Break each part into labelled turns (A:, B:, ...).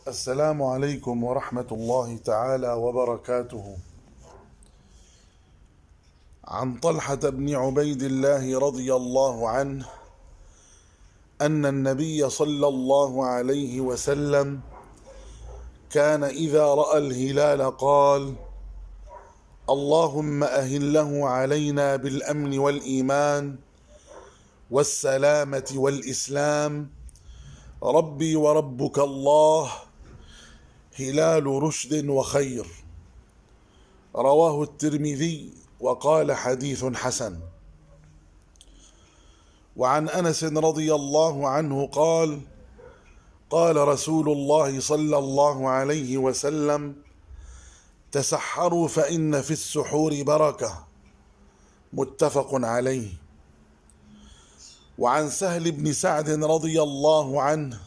A: السلام عليكم ورحمة الله تعالى وبركاته. عن طلحة بن عبيد الله رضي الله عنه أن النبي صلى الله عليه وسلم كان إذا رأى الهلال قال: اللهم أهله علينا بالأمن والإيمان والسلامة والإسلام، ربي وربك الله، هلال رشد وخير. رواه الترمذي وقال حديث حسن. وعن أنس رضي الله عنه قال: قال رسول الله صلى الله عليه وسلم: تسحروا فإن في السحور بركة. متفق عليه. وعن سهل بن سعد رضي الله عنه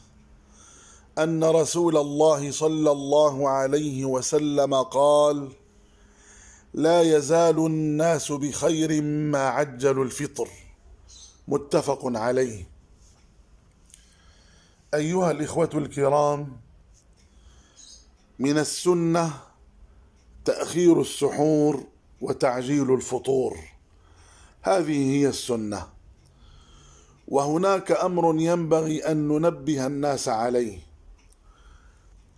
A: أن رسول الله صلى الله عليه وسلم قال: لا يزال الناس بخير ما عجلوا الفطر. متفق عليه. أيها الإخوة الكرام، من السنة تأخير السحور وتعجيل الفطور، هذه هي السنة. وهناك أمر ينبغي أن ننبه الناس عليه،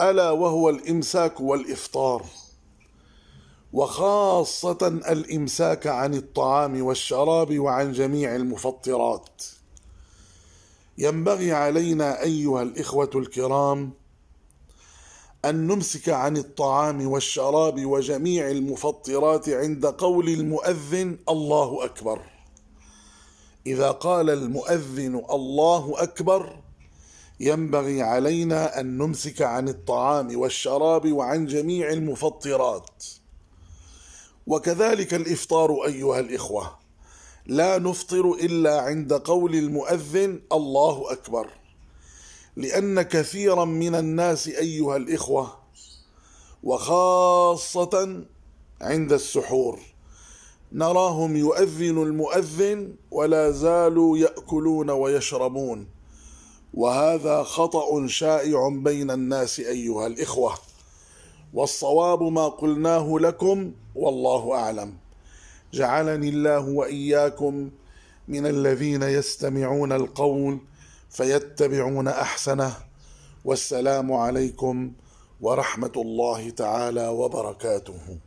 A: ألا وهو الإمساك والإفطار، وخاصة الإمساك عن الطعام والشراب وعن جميع المفطرات. ينبغي علينا أيها الإخوة الكرام أن نمسك عن الطعام والشراب وجميع المفطرات عند قول المؤذن الله أكبر. إذا قال المؤذن الله أكبر ينبغي علينا أن نمسك عن الطعام والشراب وعن جميع المفطرات. وكذلك الإفطار أيها الإخوة، لا نفطر إلا عند قول المؤذن الله أكبر، لأن كثيرا من الناس أيها الإخوة وخاصة عند السحور نراهم يؤذن المؤذن ولا زالوا يأكلون ويشربون، وهذا خطأ شائع بين الناس أيها الإخوة. والصواب ما قلناه لكم والله أعلم. جعلني الله وإياكم من الذين يستمعون القول فيتبعون أحسنه. والسلام عليكم ورحمة الله تعالى وبركاته.